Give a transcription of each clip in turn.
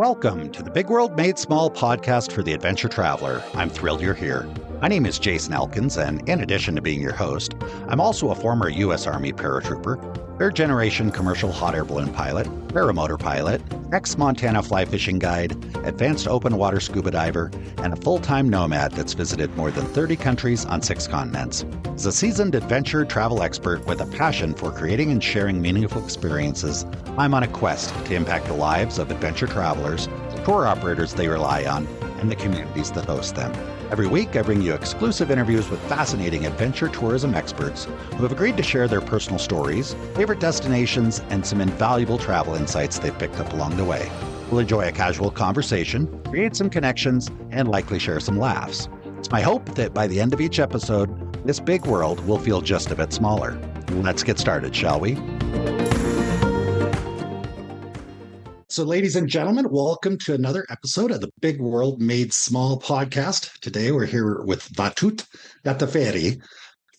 Welcome to the Big World Made Small podcast for the adventure traveler. I'm thrilled you're here. My name is Jason Elkins, and in addition to being your host, I'm also a former U.S. Army paratrooper, third-generation commercial hot air balloon pilot, paramotor pilot, ex-Montana fly fishing guide, advanced open water scuba diver, and a full-time nomad that's visited more than 30 countries on 6 continents. As a seasoned adventure travel expert with a passion for creating and sharing meaningful experiences, I'm on a quest to impact the lives of adventure travelers, the tour operators they rely on, and the communities that host them. Every week, I bring you exclusive interviews with fascinating adventure tourism experts who have agreed to share their personal stories, favorite destinations, and some invaluable travel insights they've picked up along the way. We'll enjoy a casual conversation, create some connections, and likely share some laughs. It's my hope that by the end of each episode, this big world will feel just a bit smaller. Let's get started, shall we? So, ladies and gentlemen, welcome to another episode of the Big World Made Small podcast. Today, we're here with Virtyt Gacaferri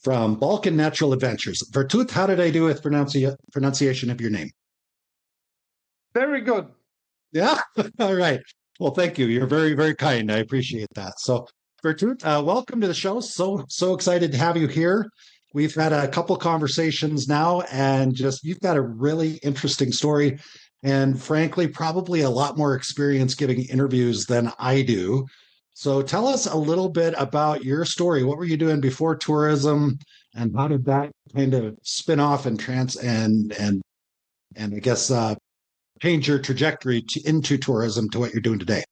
from Balkan Natural Adventures. Virtyt, how did I do with pronunciation of your name? Very good. Yeah? All right. Well, thank you. You're very, very kind. I appreciate that. So, Virtyt, welcome to the show. So excited to have you here. We've had a couple conversations now, and you've got a really interesting story. And frankly, probably a lot more experience giving interviews than I do. So tell us a little bit about your story. What were you doing before tourism, and how did that kind of spin off and I guess change your trajectory into tourism to what you're doing today?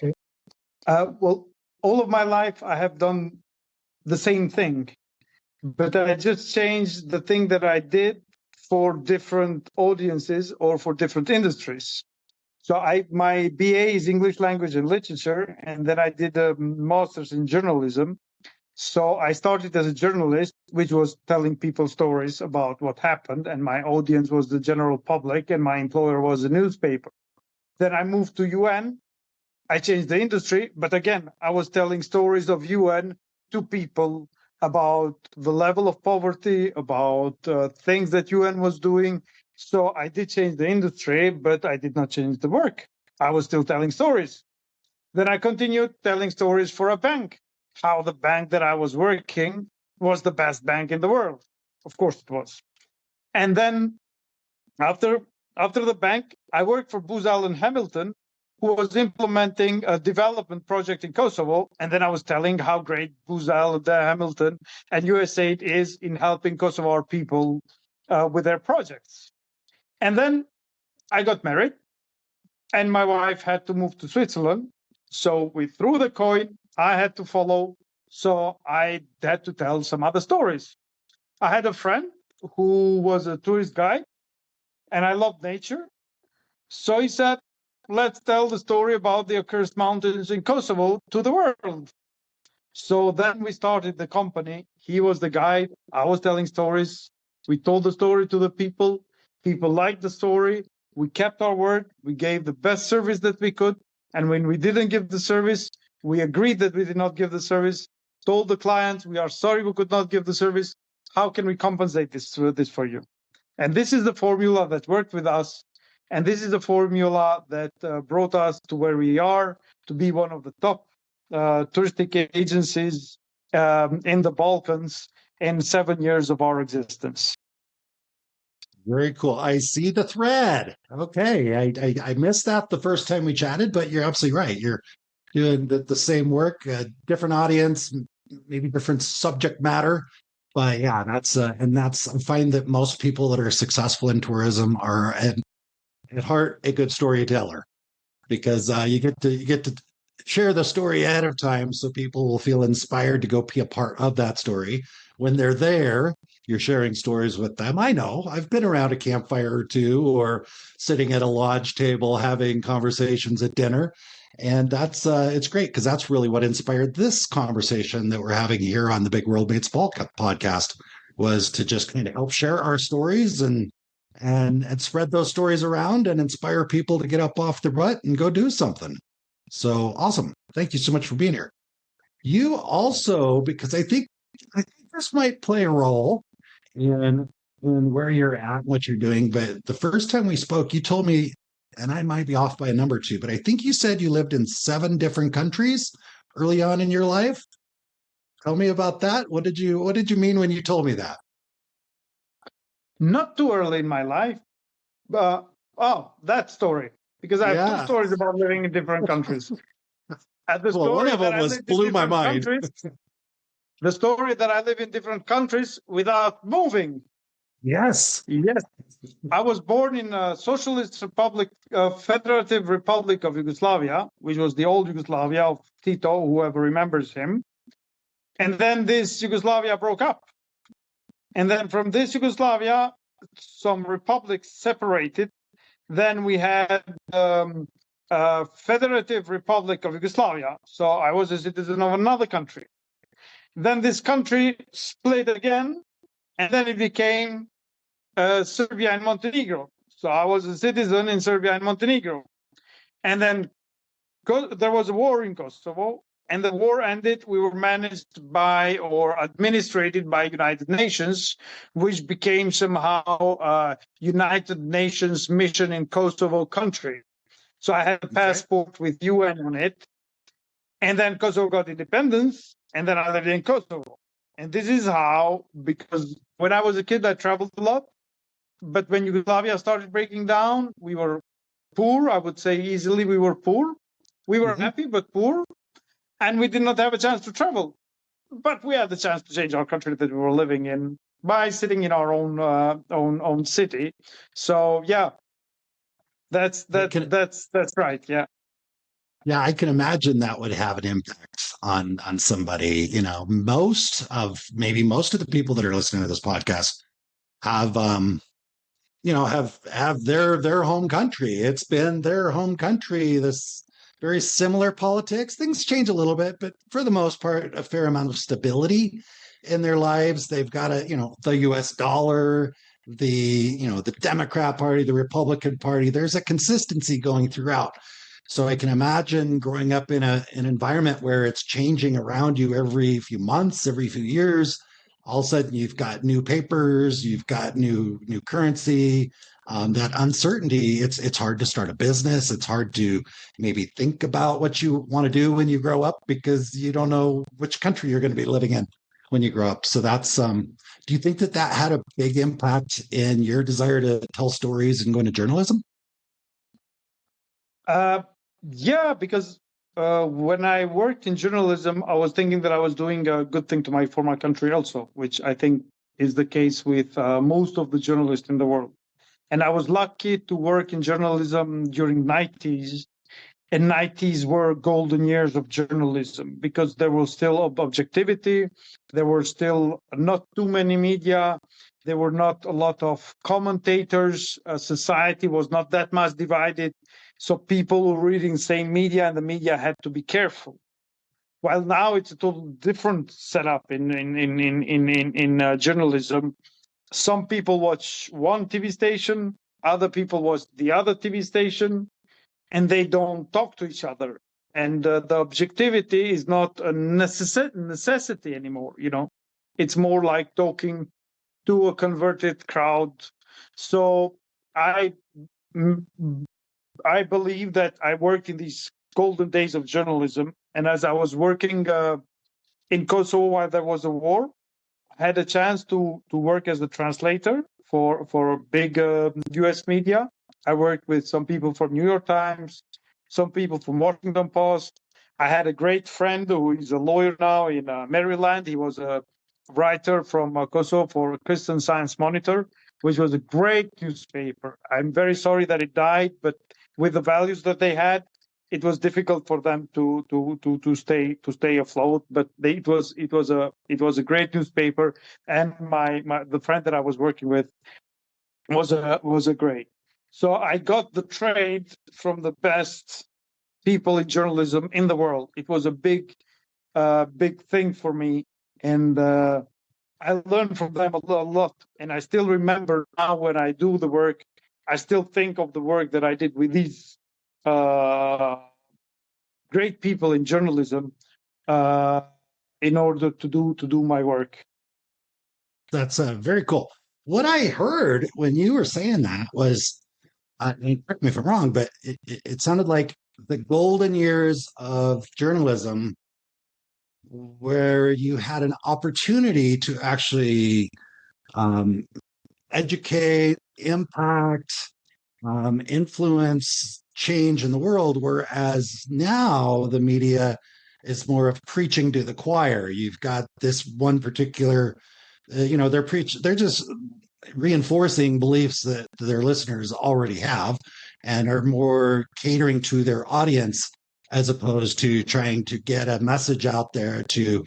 Okay. Well, all of my life I have done the same thing, but I just changed the thing that I did for different audiences or for different industries. So my BA is English language and literature, and then I did a master's in journalism. So I started as a journalist, which was telling people stories about what happened, and my audience was the general public, and my employer was a newspaper. Then I moved to UN. I changed the industry, but again, I was telling stories of UN to people about the level of poverty, about things that UN was doing. So I did change the industry, but I did not change the work. I was still telling stories. Then I continued telling stories for a bank, how the bank that I was working was the best bank in the world. Of course it was. And then after the bank, I worked for Booz Allen Hamilton, who was implementing a development project in Kosovo. And then I was telling how great Booz Allen Hamilton and USAID is in helping Kosovo people with their projects. And then I got married, and my wife had to move to Switzerland. So we threw the coin. I had to follow. So I had to tell some other stories. I had a friend who was a tourist guide, and I loved nature. So he said, let's tell the story about the Accursed Mountains in Kosovo to the world. So then we started the company. He was the guide. I was telling stories. We told the story to the people. People liked the story. We kept our word. We gave the best service that we could. And when we didn't give the service, we agreed that we did not give the service, told the clients, we are sorry we could not give the service. How can we compensate this for you? And this is the formula that worked with us. And this is the formula that brought us to where we are, to be one of the top touristic agencies in the Balkans in 7 years of our existence. Very cool. I see the thread. Okay. I missed that the first time we chatted, but you're absolutely right. You're doing the same work, different audience, maybe different subject matter. But yeah, I find that most people that are successful in tourism are at heart a good storyteller, because you get to share the story ahead of time, so people will feel inspired to go be a part of that story. When they're there, you're sharing stories with them. I know, I've been around a campfire or two, or sitting at a lodge table having conversations at dinner, and that's it's great, because that's really what inspired this conversation that we're having here on the Big World Made Small podcast, was to just kind of help share our stories and spread those stories around and inspire people to get up off the butt and go do something. So awesome. Thank you so much for being here. You also, because I think this might play a role in where you're at, what you're doing, but the first time we spoke, you told me and I might be off by a number or two, but I think you said you lived in 7 different countries early on in your life. Tell me about that. What did you mean when you told me that? Not too early in my life. That story. Because I have two Yeah. stories about living in different countries. The Well, one story of that them I was lived in blew my different mind. countries. The story that I live in different countries without moving. Yes. Yes. I was born in a Socialist Republic, Federative Republic of Yugoslavia, which was the old Yugoslavia of Tito, whoever remembers him. And then this Yugoslavia broke up. And then from this Yugoslavia, some republics separated. Then we had Federative Republic of Yugoslavia. So I was a citizen of another country. Then this country split again, and then it became Serbia and Montenegro. So I was a citizen in Serbia and Montenegro. And then there was a war in Kosovo, and the war ended. We were managed by or administrated by United Nations, which became somehow United Nations mission in Kosovo country. So I had a passport with UN on it. And then Kosovo got independence, and then I lived in Kosovo. And this is how, because when I was a kid, I traveled a lot. But when Yugoslavia started breaking down, we were poor. I would say easily we were poor. We were happy, but poor. And we did not have a chance to travel. But we had the chance to change our country that we were living in by sitting in our own city. So yeah, that's right. Yeah. Yeah, I can imagine that would have an impact on somebody. Most of the people that are listening to this podcast have have their home country. It's been their home country. This very similar politics. Things change a little bit, but for the most part, a fair amount of stability in their lives. They've got the US dollar, the Democrat Party, the Republican Party. There's a consistency going throughout. So I can imagine growing up in an environment where it's changing around you every few months, every few years. All of a sudden, you've got new papers, you've got new currency. That uncertainty, it's hard to start a business. It's hard to maybe think about what you want to do when you grow up because you don't know which country you're going to be living in when you grow up. So that's do you think that had a big impact in your desire to tell stories and go into journalism? Yeah, because when I worked in journalism, I was thinking that I was doing a good thing for my country also, which I think is the case with most of the journalists in the world. And I was lucky to work in journalism during 90s. And 90s were golden years of journalism because there was still objectivity. There were still not too many media. There were not a lot of commentators. Society was not that much divided. So people were reading the same media and the media had to be careful. While now it's a total different setup in journalism. Some people watch one TV station, other people watch the other TV station, and they don't talk to each other. And the objectivity is not a necessity anymore. It's more like talking to a converted crowd. So I believe that I worked in these golden days of journalism, and as I was working in Kosovo while there was a war, I had a chance to work as a translator for big U.S. media. I worked with some people from New York Times, some people from Washington Post. I had a great friend who is a lawyer now in Maryland. He was a writer from Kosovo for Christian Science Monitor, which was a great newspaper. I'm very sorry that it died, but with the values that they had, it was difficult for them to stay afloat. But it was a great newspaper, and the friend that I was working with was a great. So I got the trade from the best people in journalism in the world. It was a big thing for me, and I learned from them a lot. And I still remember now when I do the work, I still think of the work that I did with these great people in journalism in order to do my work. That's very cool. What I heard when you were saying that was correct me if I'm wrong, but it sounded like the golden years of journalism where you had an opportunity to actually um, educate, impact, influence change in the world, whereas now the media is more of preaching to the choir. You've got this one particular, they're just reinforcing beliefs that their listeners already have and are more catering to their audience as opposed to trying to get a message out there to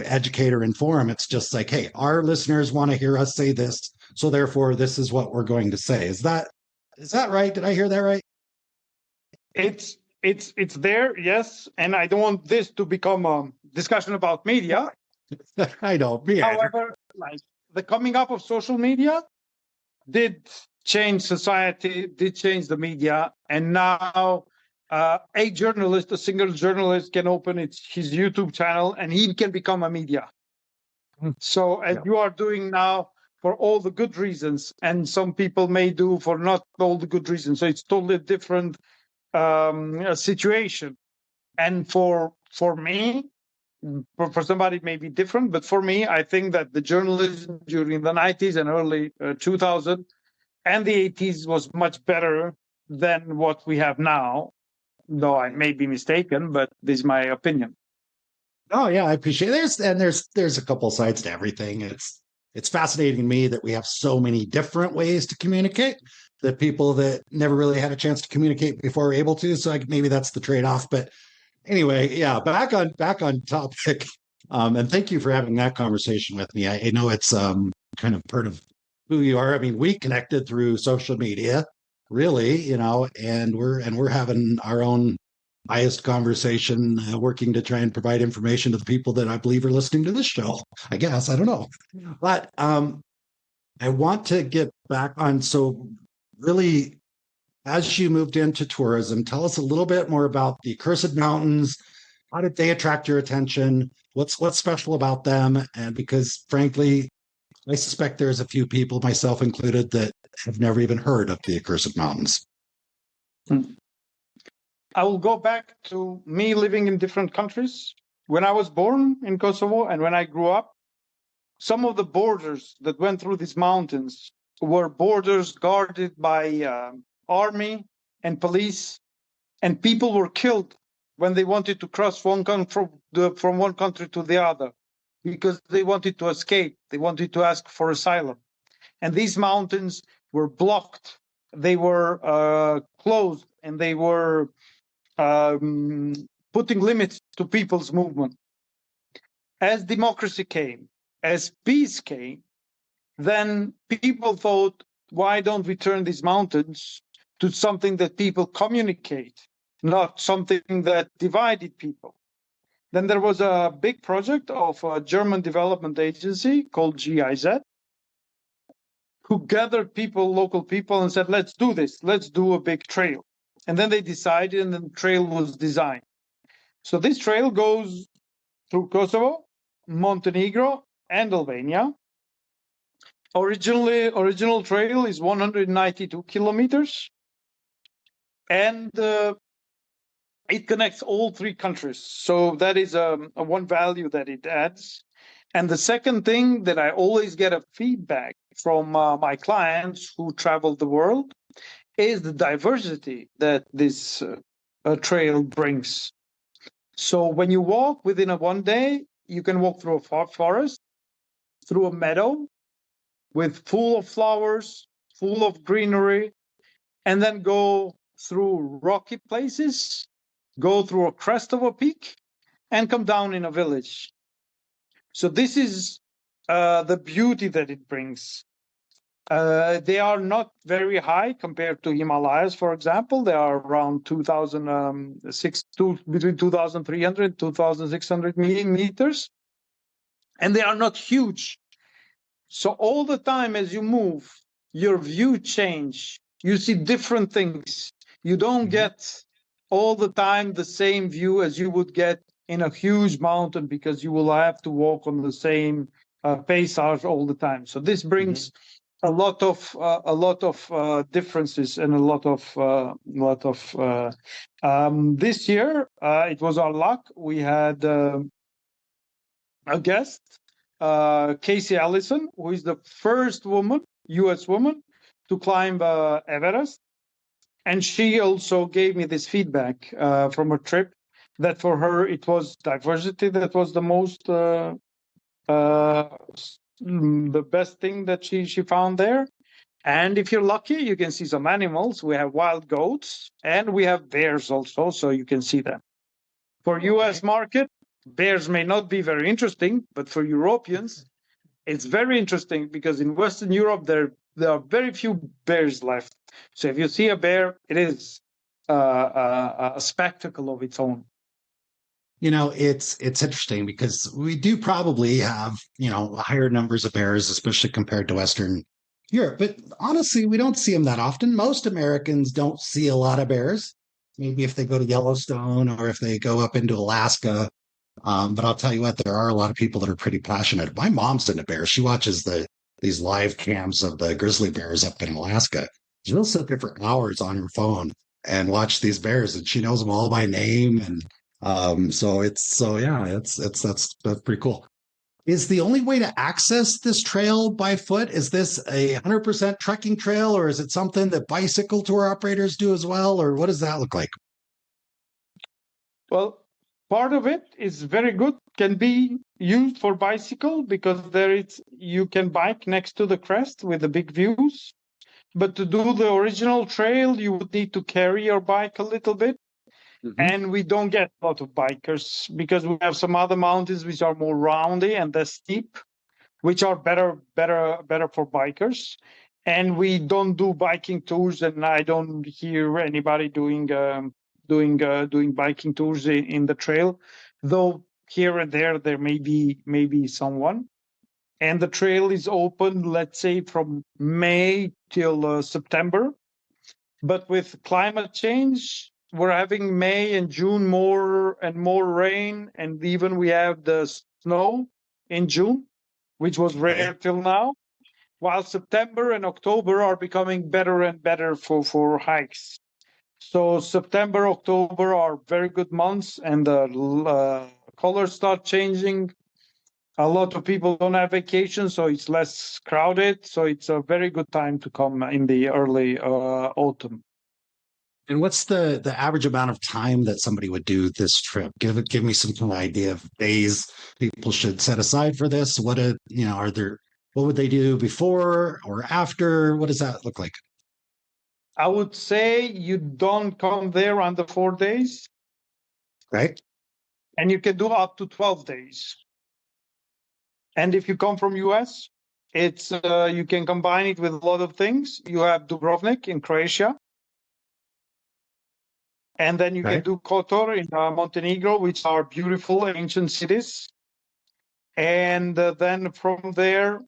educate or inform. It's just like, hey, our listeners want to hear us say this, so therefore this is what we're going to say. Is that right? Did I hear that right? It's there, yes, and I don't want this to become a discussion about media. I know. Me either. However, like the coming up of social media did change society, did change the media, and now a single journalist can open his YouTube channel and he can become a media. So, as you are doing now for all the good reasons, and some people may do for not all the good reasons. So it's totally different situation. And for me, for somebody it may be different, but for me, I think that the journalism during the 90s and early 2000 and the 80s was much better than what we have now, though I may be mistaken, but this is my opinion. Oh yeah, I appreciate it. There's a couple sides to everything. It's fascinating to me that we have so many different ways to communicate that people that never really had a chance to communicate before are able to. So maybe that's the trade-off. But anyway, yeah, back on topic. And thank you for having that conversation with me. I know it's kind of part of who you are. I mean, we connected through social media, really, and we're having our own biased conversation, working to try and provide information to the people that I believe are listening to this show. I guess I don't know, but I want to get back on. So, really, as you moved into tourism, tell us a little bit more about the Accursed Mountains. How did they attract your attention? What's special about them? And because, frankly, I suspect there's a few people, myself included, that have never even heard of the Accursed Mountains. I will go back to me living in different countries. When I was born in Kosovo and when I grew up, some of the borders that went through these mountains were borders guarded by army and police, and people were killed when they wanted to cross from one country to the other because they wanted to escape. They wanted to ask for asylum. And these mountains were blocked. They were closed, and they were putting limits to people's movement. As democracy came, as peace came, then people thought, why don't we turn these mountains to something that people communicate, not something that divided people? Then there was a big project of a German development agency called GIZ, who gathered people, local people, and said, let's do this. Let's do a big trail. And then they decided, and the trail was designed. So this trail goes through Kosovo, Montenegro, and Albania. Original trail is 192 kilometers, and it connects all three countries. So that is a one value that it adds. And the second thing that I always get a feedback from my clients who travel the world is the diversity that this trail brings. So when you walk within one day, you can walk through a forest, through a meadow with full of flowers, full of greenery, and then go through rocky places, go through a crest of a peak, and come down in a village. So this is the beauty that it brings. They are not very high compared to Himalayas, for example. They are around between 2,300 and 2,600 meters. And they are not huge. So all the time as you move, your view change. You see different things. You don't get all the time the same view as you would get in a huge mountain because you will have to walk on the same paysage all the time. So this brings differences and a lot of this year it was our luck. We had a guest, Casey Allison, who is the first U.S. woman to climb Everest, and she also gave me this feedback from a trip that for her it was diversity that was the most the best thing that she found there. And if you're lucky, you can see some animals. We have wild goats and we have bears also, so you can see them. For US market, bears may not be very interesting, but for Europeans, it's very interesting because in Western Europe, there are very few bears left. So if you see a bear, it is a spectacle of its own. It's interesting because we do probably have, higher numbers of bears, especially compared to Western Europe. But honestly, we don't see them that often. Most Americans don't see a lot of bears. Maybe if they go to Yellowstone or if they go up into Alaska. But I'll tell you what, there are a lot of people that are pretty passionate. My mom's into bears. She watches these live cams of the grizzly bears up in Alaska. She'll sit there for hours on her phone and watch these bears, and she knows them all by name. And that's pretty cool. Is the only way to access this trail by foot? Is this a 100% trekking trail, or is it something that bicycle tour operators do as well, or what does that look like? Well, part of it is very good, can be used for bicycle because you can bike next to the crest with the big views. But to do the original trail, you would need to carry your bike a little bit. Mm-hmm. And we don't get a lot of bikers because we have some other mountains which are more roundy and less steep, which are better for bikers. And we don't do biking tours, and I don't hear anybody doing biking tours in the trail, though here and there may be someone. And the trail is open, let's say, from May till September. But with climate change, we're having May and June more and more rain, and even we have the snow in June, which was rare till now, while September and October are becoming better and better for hikes. So September, October are very good months, and the colors start changing. A lot of people don't have vacation, so it's less crowded. So it's a very good time to come in the early autumn. And what's the average amount of time that somebody would do this trip? Give me some kind of idea of days people should set aside for this. What would they do before or after? What does that look like? I would say you don't come there under 4 days. Right. And you can do up to 12 days. And if you come from US, it's you can combine it with a lot of things. You have Dubrovnik in Croatia. And then you can do Kotor in Montenegro, which are beautiful ancient cities. And then from there,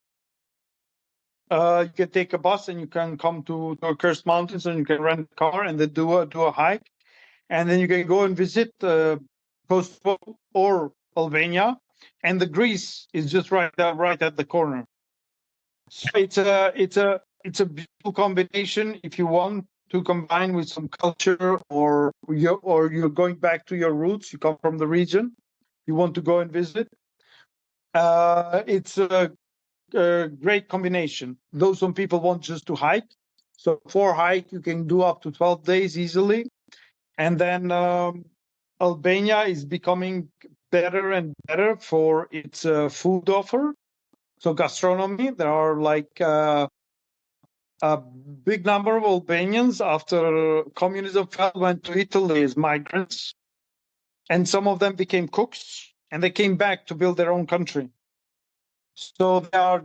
you can take a bus and you can come to Accursed Mountains and you can rent a car and then do a hike. And then you can go and visit Kosovo or Albania. And the Greece is just right at the corner. So it's a beautiful combination if you want to combine with some culture, or you're going back to your roots. You come from the region, you want to go and visit. It's a great combination. Though some people want just to hike, so for hike you can do up to 12 days easily, and then Albania is becoming better and better for its food offer. So gastronomy, there are like a big number of Albanians after communism fell went to Italy as migrants, and some of them became cooks, and they came back to build their own country. So they are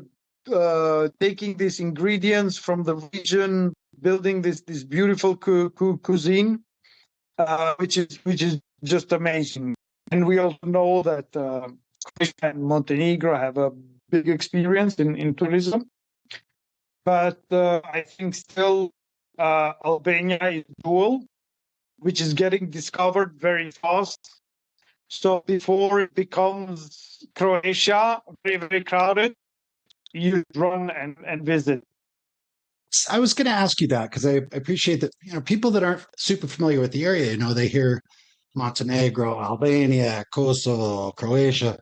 taking these ingredients from the region, building this beautiful cuisine, which is just amazing. And we also know that Croatia and Montenegro have a big experience in tourism. But I think still Albania is dual, which is getting discovered very fast. So before it becomes Croatia, very, very crowded, you run and visit. I was going to ask you that because I appreciate that, people that aren't super familiar with the area, they hear Montenegro, Albania, Kosovo, Croatia,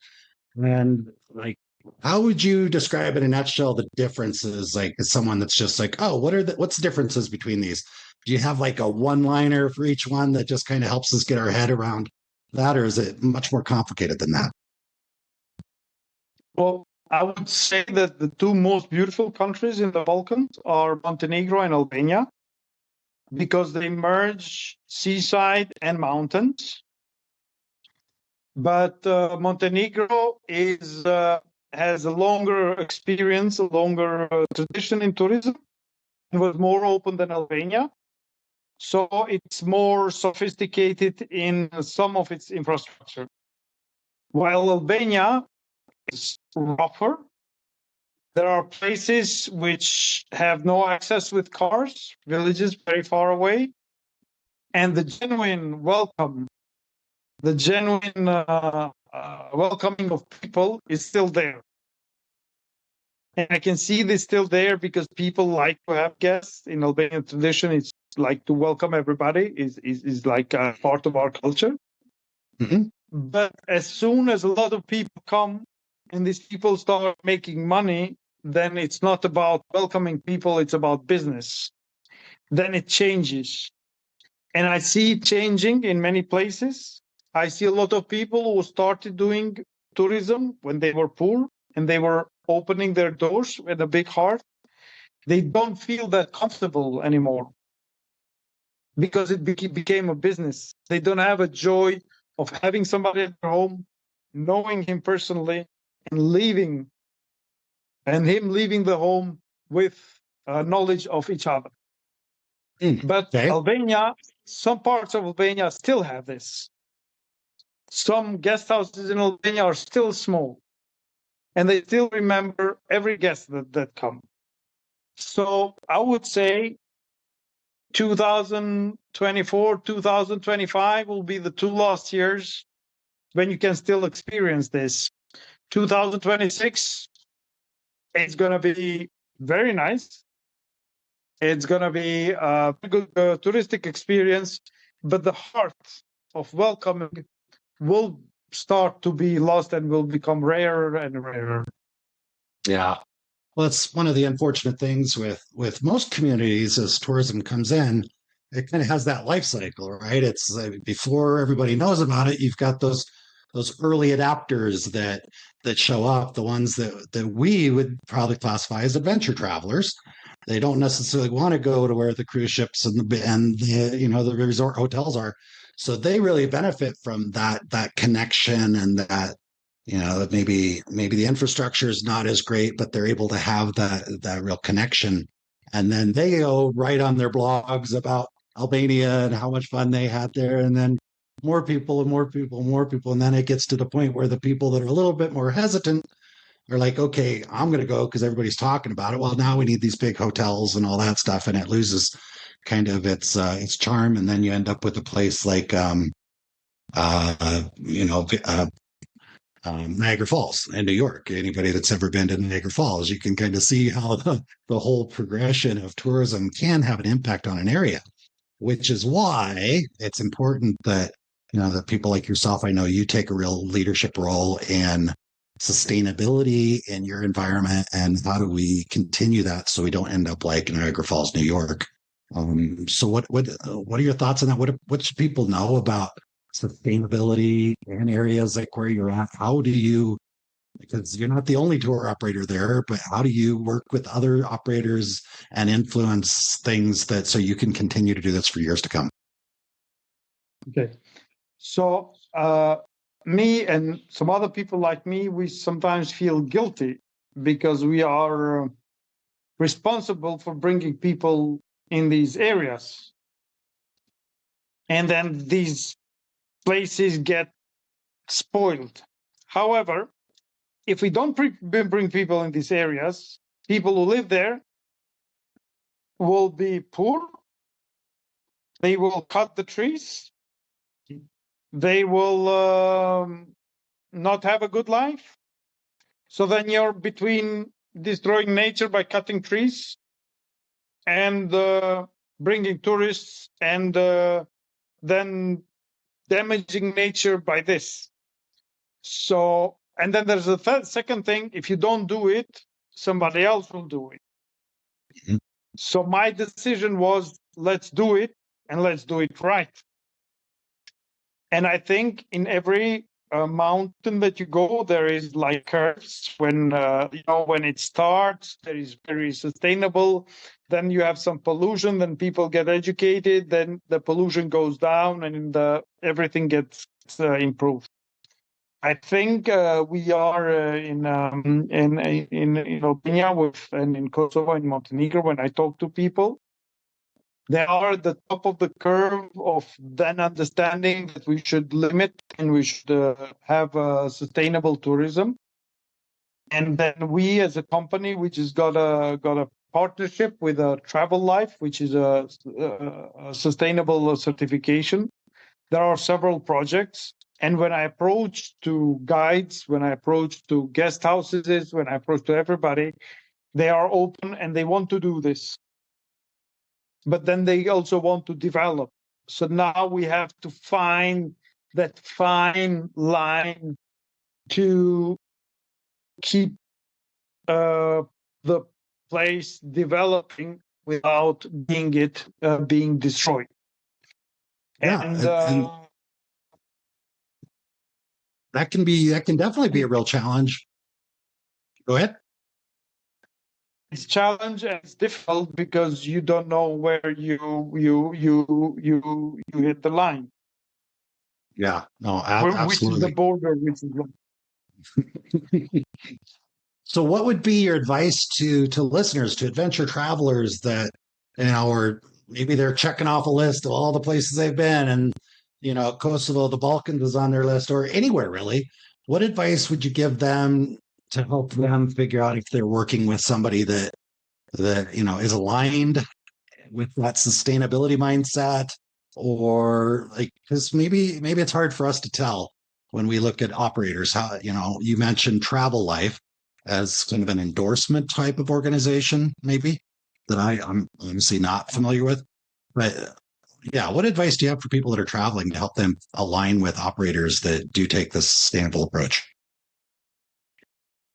and like, how would you describe in a nutshell the differences? Like, as someone that's just like, oh, what's the differences between these? Do you have like a one-liner for each one that just kind of helps us get our head around that, or is it much more complicated than that? Well, I would say that the two most beautiful countries in the Balkans are Montenegro and Albania because they merge seaside and mountains. But Montenegro has a longer experience, a longer tradition in tourism. It was more open than Albania. So it's more sophisticated in some of its infrastructure. While Albania is rougher, there are places which have no access with cars, villages very far away, and the genuine welcome, the genuine welcoming of people is still there. And I can see this still there because people like to have guests. In Albanian tradition, it's like to welcome everybody is like a part of our culture. Mm-hmm. But as soon as a lot of people come and these people start making money, then it's not about welcoming people, it's about business. Then it changes. And I see it changing in many places. I see a lot of people who started doing tourism when they were poor and they were opening their doors with a big heart. They don't feel that comfortable anymore because it became a business. They don't have a joy of having somebody at their home, knowing him personally, and leaving, and him leaving the home with knowledge of each other. But Okay. Albania, some parts of Albania still have this. Some guest houses in Albania are still small, and they still remember every guest that come. So I would say 2024, 2025 will be the two last years when you can still experience this. 2026, it's going to be very nice. It's going to be a good touristic experience, but the heart of welcoming will start to be lost and will become rarer and rarer. Yeah. Well, it's one of the unfortunate things with most communities as tourism comes in. It kind of has that life cycle, right? It's before everybody knows about it. You've got those early adapters that show up, the ones that we would probably classify as adventure travelers. They don't necessarily want to go to where the cruise ships and the resort hotels are. So they really benefit from that connection and that maybe the infrastructure is not as great, but they're able to have that real connection. And then they go right on their blogs about Albania and how much fun they had there. And then more people and more people and more people. And then it gets to the point where the people that are a little bit more hesitant are like, okay, I'm going to go because everybody's talking about it. Well, now we need these big hotels and all that stuff. And it loses kind of its charm. And then you end up with a place like, Niagara Falls in New York. Anybody that's ever been to Niagara Falls, you can kind of see how the whole progression of tourism can have an impact on an area, which is why it's important that, that people like yourself, I know you take a real leadership role in sustainability in your environment and how do we continue that so we don't end up like Niagara Falls, New York. So what are your thoughts on that? What should people know about sustainability in areas like where you're at? How do you, because you're not the only tour operator there, but how do you work with other operators and influence things that so you can continue to do this for years to come? Okay. So me and some other people like me, we sometimes feel guilty because we are responsible for bringing people in these areas. And then these places get spoiled. However, if we don't bring people in these areas, people who live there will be poor. They will cut the trees. They will not have a good life. So then you're between destroying nature by cutting trees and bringing tourists and then damaging nature by this. So, and then there's a second thing, if you don't do it, somebody else will do it. Mhm. So my decision was, let's do it, and let's do it right. And I think in every mountain that you go, there is like curves. When when it starts, there is very sustainable. Then you have some pollution. Then people get educated. Then the pollution goes down, and everything gets improved. I think we are in Albania and in Kosovo and Montenegro. When I talk to people, they are at the top of the curve of then understanding that we should limit and we should have sustainable tourism. And then we, as a company, we just got a partnership with Travel Life, which is a sustainable certification. There are several projects. And when I approach to guides, when I approach to guest houses, when I approach to everybody, they are open and they want to do this. But then they also want to develop. So now we have to find that fine line to keep the place developing without being destroyed. Yeah, and that can definitely be a real challenge. Go ahead. It's challenge and it's difficult because you don't know where you hit the line. Yeah, no, Which is the absolutely. border, which is So, what would be your advice to listeners, to adventure travelers that or maybe they're checking off a list of all the places they've been, and Kosovo, the Balkans is on their list, or anywhere really? What advice would you give them to help them figure out if they're working with somebody that is aligned with that sustainability mindset, or like, because maybe it's hard for us to tell when we look at operators. How you mentioned Travel Life as kind of an endorsement type of organization, maybe that I'm obviously not familiar with, but yeah, what advice do you have for people that are traveling to help them align with operators that do take this sustainable approach?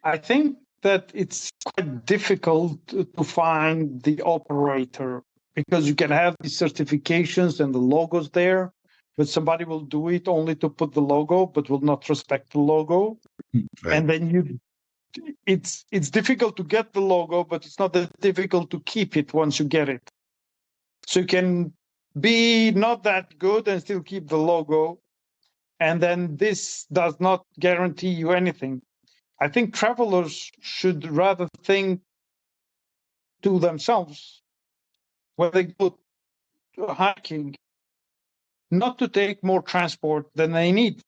I think that it's quite difficult to find the operator because you can have these certifications and the logos there, but somebody will do it only to put the logo, but will not respect the logo. Right. And then it's difficult to get the logo, but it's not that difficult to keep it once you get it. So you can be not that good and still keep the logo. And then this does not guarantee you anything. I think travelers should rather think to themselves when they go hiking, not to take more transport than they need.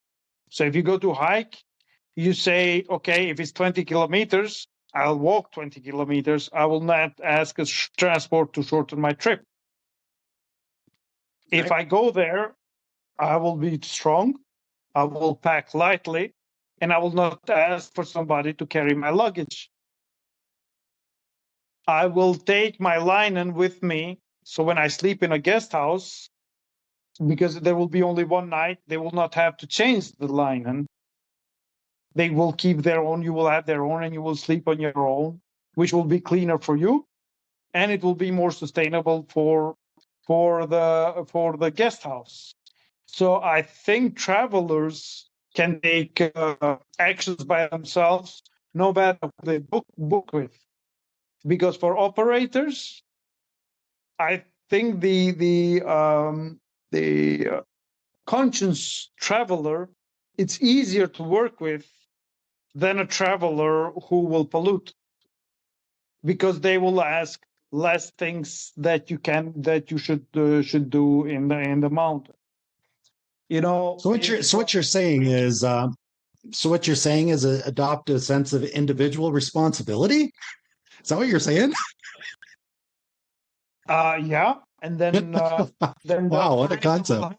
So if you go to hike, you say, okay, if it's 20 kilometers, I'll walk 20 kilometers. I will not ask a transport to shorten my trip. If I go there, I will be strong. I will pack lightly, and I will not ask for somebody to carry my luggage. I will take my linen with me. So when I sleep in a guest house, because there will be only one night, they will not have to change the linen. They will keep their own, you will have their own, and you will sleep on your own, which will be cleaner for you, and it will be more sustainable for the guest house. So I think travelers can take actions by themselves, no matter who they book with. Because for operators, I think the conscious traveler, it's easier to work with than a traveler who will pollute, because they will ask less things that you should do in the mountain. So what you're saying is adopt a sense of individual responsibility. Is that what you're saying? Yeah, and then Wow, what a concept!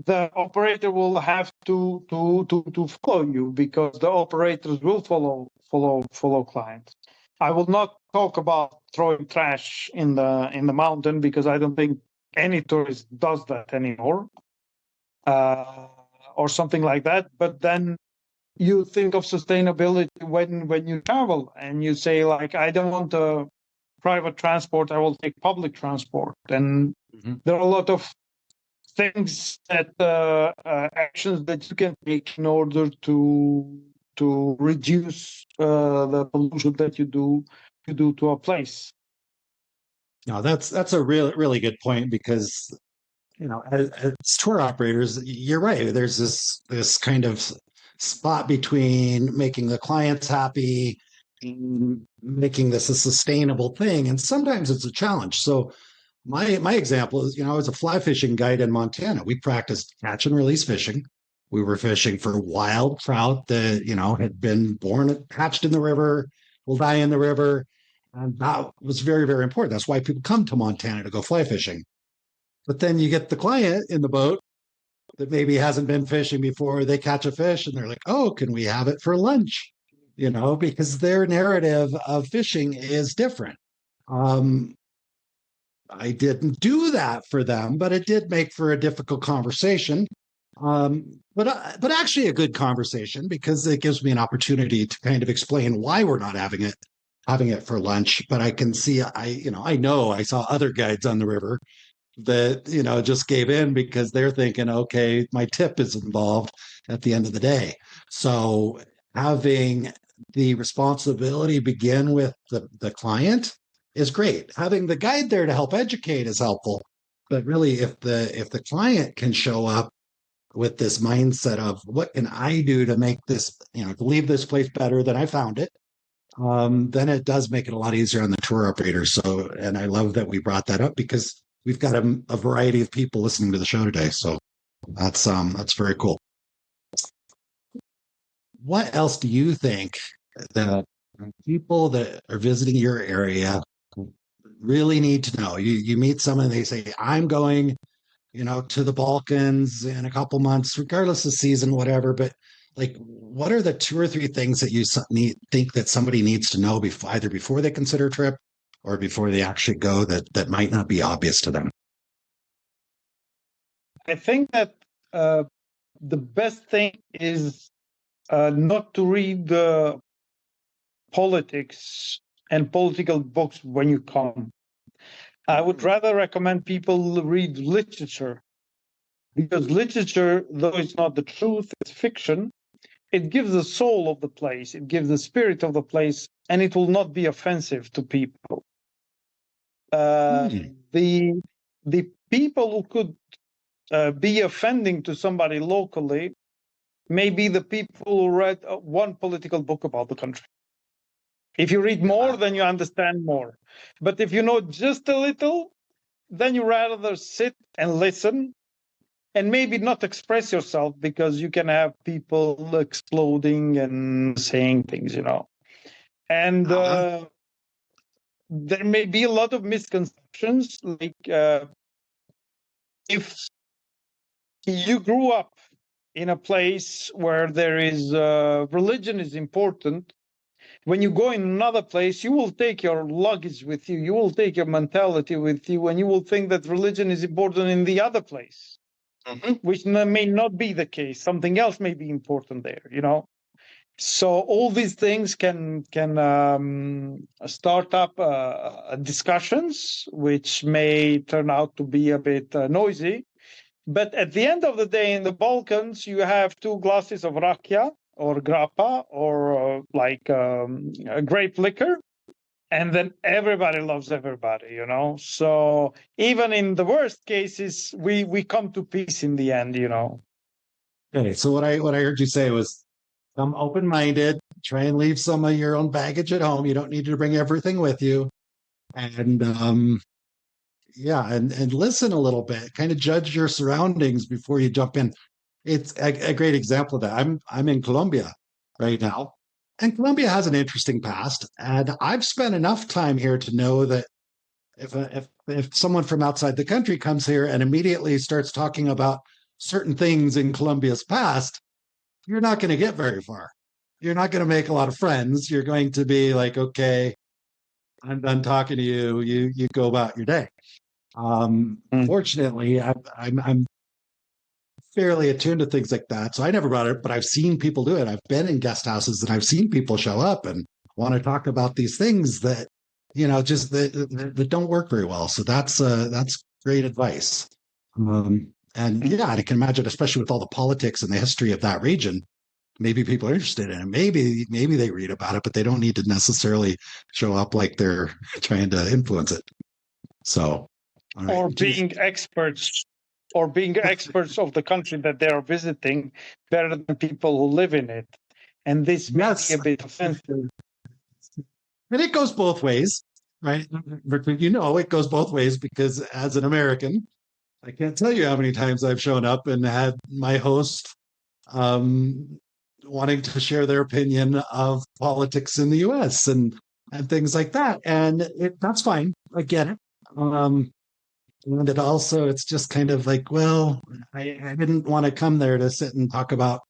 The operator will have to follow you, because the operators will follow clients. I will not talk about throwing trash in the mountain, because I don't think any tourist does that anymore, or something like that. But then you think of sustainability when you travel, and you say, like, I don't want a private transport, I will take public transport. And there are a lot of things that actions that you can take in order to reduce the pollution that you do to a place. No, that's a really good point, because as tour operators, you're right. There's this kind of spot between making the clients happy and making this a sustainable thing, and sometimes it's a challenge. So my example is, I was a fly fishing guide in Montana. We practiced catch and release fishing. We were fishing for wild trout that had been born, hatched in the river, will die in the river, and that was very, very important. That's why people come to Montana to go fly fishing. But then you get the client in the boat that maybe hasn't been fishing before. They catch a fish and they're like, "Oh, can we have it for lunch?" Because their narrative of fishing is different. I didn't do that for them, but it did make for a difficult conversation. But actually a good conversation, because it gives me an opportunity to kind of explain why we're not having it for lunch. But I can see, I know I saw other guides on the river that just gave in, because they're thinking, okay, my tip is involved at the end of the day. So having the responsibility begin with the client is great. Having the guide there to help educate is helpful, but really, if the client can show up with this mindset of, what can I do to make this, to leave this place better than I found it, then it does make it a lot easier on the tour operators. So, and I love that we brought that up, because we've got a variety of people listening to the show today. So that's very cool. What else do you think that people that are visiting your area really need to know? You meet someone, they say, I'm going, to the Balkans in a couple months, regardless of season, whatever. But like, what are the 2 or 3 things that you think that somebody needs to know either before they consider a trip or before they actually go, that might not be obvious to them? I think that the best thing is not to read the politics and political books when you come. I would rather recommend people read literature, because literature, though it's not the truth, it's fiction, it gives the soul of the place, it gives the spirit of the place, and it will not be offensive to people. The people who could be offending to somebody locally may be the people who read one political book about the country. If you read more, then you understand more. But if you know just a little, then you rather sit and listen and maybe not express yourself, because you can have people exploding and saying things, And there may be a lot of misconceptions, like if you grew up in a place where there is religion is important, when you go in another place, you will take your luggage with you, you will take your mentality with you, and you will think that religion is important in the other place, which may not be the case. Something else may be important there, So all these things can start up discussions, which may turn out to be a bit noisy. But at the end of the day, in the Balkans, you have 2 glasses of rakia or grappa, or a grape liquor, and then everybody loves everybody, So even in the worst cases, we come to peace in the end, Okay, so what I heard you say was, come open-minded, try and leave some of your own baggage at home. You don't need to bring everything with you. And and listen a little bit, kind of judge your surroundings before you jump in. It's a great example of that. I'm in Colombia right now, and Colombia has an interesting past. And I've spent enough time here to know that if someone from outside the country comes here and immediately starts talking about certain things in Colombia's past, you're not going to get very far. You're not going to make a lot of friends. You're going to be like, okay, I'm done talking to you. You go about your day. Fortunately, I'm fairly attuned to things like that. So I never brought it, but I've seen people do it. I've been in guest houses and I've seen people show up and want to talk about these things that, just that don't work very well. So that's great advice. And yeah, I can imagine, especially with all the politics and the history of that region, maybe people are interested in it. Maybe they read about it, but they don't need to necessarily show up like they're trying to influence it. So, all right. Or being experts of the country that they are visiting better than people who live in it. And this may be a bit offensive. And it goes both ways, right? It goes both ways because as an American, I can't tell you how many times I've shown up and had my host wanting to share their opinion of politics in the US and things like that. And that's fine. I get it. And it's just kind of like, well, I didn't want to come there to sit and talk about,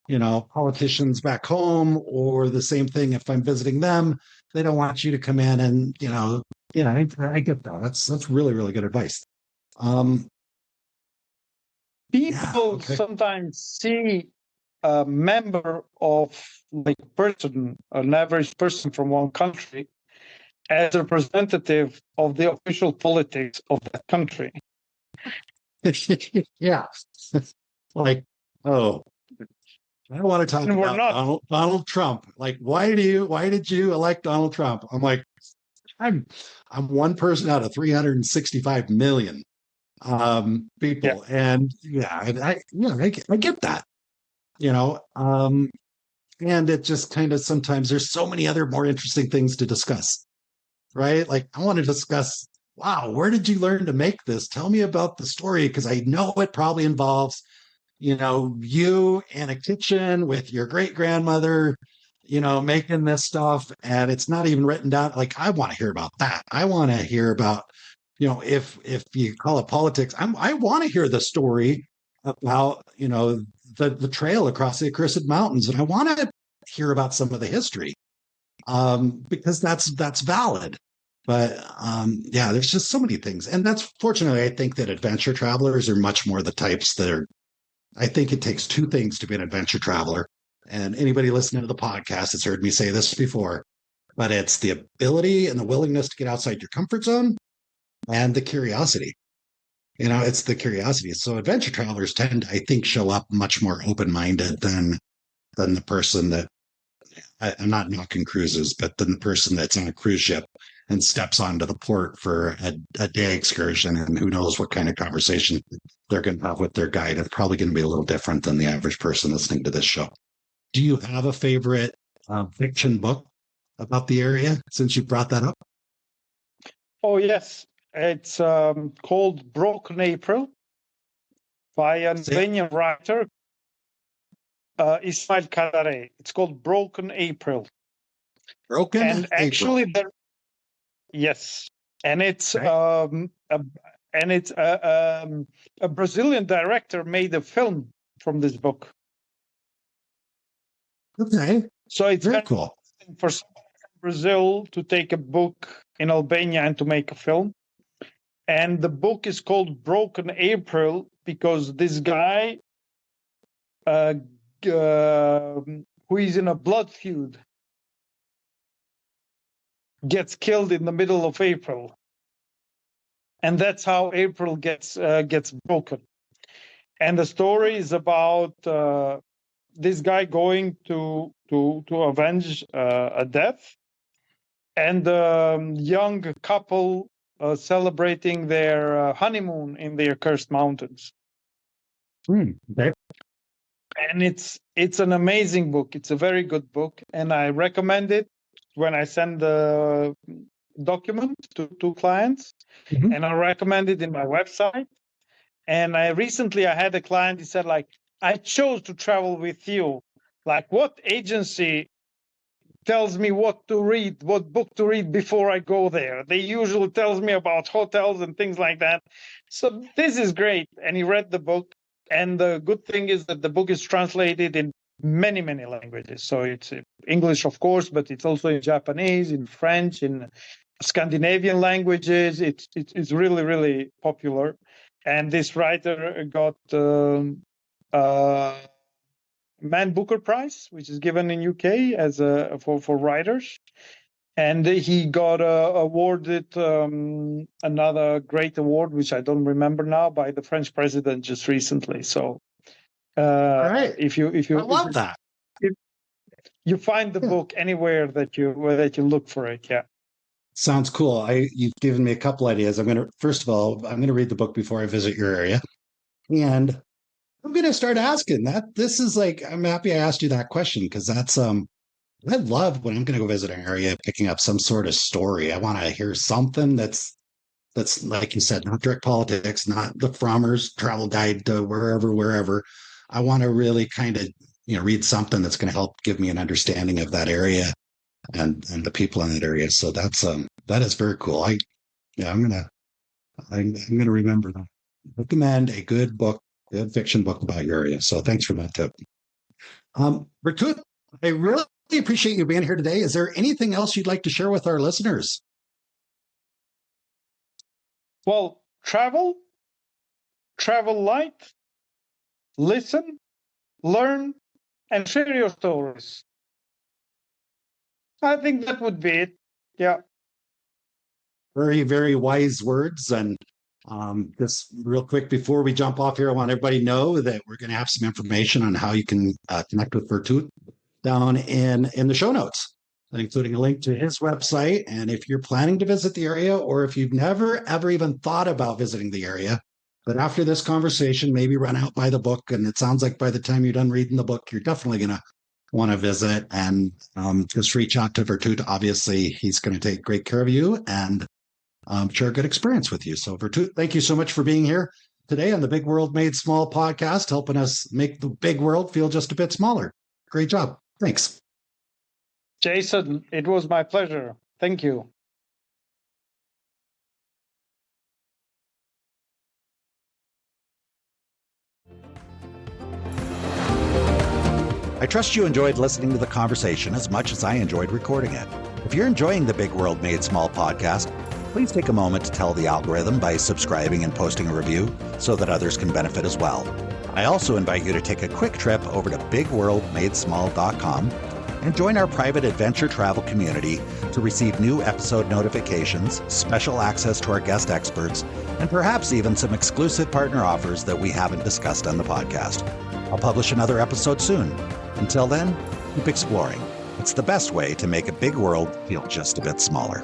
politicians back home, or the same thing if I'm visiting them. They don't want you to come in and, I get that. That's really, really good advice. People sometimes see a member of an average person from one country as a representative of the official politics of that country. Yeah. Like, oh, I don't want to talk about Donald Trump. Like, why did you elect Donald Trump? I'm like, I'm one person out of 365 million people. Yeah. And I get that, and it just kind of, sometimes there's so many other more interesting things to discuss, right? Like, I want to discuss, wow, where did you learn to make this? Tell me about the story, because I know it probably involves, you in a kitchen with your great grandmother, making this stuff, and it's not even written down. Like, I want to hear about that. I want to hear about, if you call it politics, I want to hear the story about, the trail across the Accursed Mountains, and I want to hear about some of the history, because that's valid. But there's just so many things, and that's, fortunately, I think that adventure travelers are much more the types that are. I think it takes two things to be an adventure traveler. And anybody listening to the podcast has heard me say this before, but it's the ability and the willingness to get outside your comfort zone and the curiosity. It's the curiosity. So adventure travelers tend, I think, show up much more open-minded than the person that, I'm not knocking cruises, but than the person that's on a cruise ship and steps onto the port for a day excursion, and who knows what kind of conversation they're going to have with their guide. It's probably going to be a little different than the average person listening to this show. Do you have a favorite fiction book about the area, since you brought that up? Oh, yes. It's called Broken April by an Albanian writer, Ismail Kadare. It's called Broken April. Broken and April. Actually, yes. And it's a Brazilian director made a film from this book. Okay. So it's very cool for Brazil to take a book in Albania and to make a film. And the book is called Broken April because this guy, who is in a blood feud, gets killed in the middle of April. And that's how April gets broken. And the story is about this guy going to avenge a death, and a young couple celebrating their honeymoon in the Accursed Mountains. Okay. And it's an amazing book. It's a very good book, and I recommend it when I send the document to clients. Mm-hmm. And I recommend it in my website. And I had a client, he said, like, I chose to travel with you. Like, what agency tells me what book to read before I go there? They usually tells me about hotels and things like that. So this is great. And he read the book. And the good thing is that the book is translated in many, many languages. So it's English, of course, but it's also in Japanese, in French, in Scandinavian languages. It's really, really popular. And this writer got Man Booker Prize, which is given in UK as for writers. And he got awarded another great award, which I don't remember now, by the French president just recently. So, All right. if you I love that. If you find the book anywhere that you look for it, yeah. Sounds cool. You've given me a couple ideas. First of all, I'm gonna read the book before I visit your area, and I'm gonna start asking that. This is like, I'm happy I asked you that question because that's I love when I'm gonna go visit an area, picking up some sort of story. I want to hear something that's like you said, not direct politics, not the Frommer's travel guide to wherever. I want to really kind of read something that's going to help give me an understanding of that area and the people in that area. So that is very cool. I'm gonna remember that. Recommend a good book, good fiction book about your area. So thanks for that tip. Virtyt, I really appreciate you being here today. Is there anything else you'd like to share with our listeners? Well, travel light, listen, learn, and share your stories. I think that would be it. Yeah. Very, very wise words. And just real quick before we jump off here, I want everybody to know that we're going to have some information on how you can connect with Virtyt down in the show notes, including a link to his website. And if you're planning to visit the area, or if you've never, ever even thought about visiting the area, but after this conversation, maybe run out by the book. And it sounds like by the time you're done reading the book, you're definitely going to want to visit, and just reach out to Virtyt. Obviously, he's going to take great care of you and share a good experience with you. So Virtyt, thank you so much for being here today on the Big World Made Small podcast, helping us make the big world feel just a bit smaller. Great job. Thanks. Jason, it was my pleasure. Thank you. I trust you enjoyed listening to the conversation as much as I enjoyed recording it. If you're enjoying the Big World Made Small podcast, please take a moment to tell the algorithm by subscribing and posting a review so that others can benefit as well. I also invite you to take a quick trip over to bigworldmadesmall.com and join our private adventure travel community to receive new episode notifications, special access to our guest experts, and perhaps even some exclusive partner offers that we haven't discussed on the podcast. I'll publish another episode soon. Until then, keep exploring. It's the best way to make a big world feel just a bit smaller.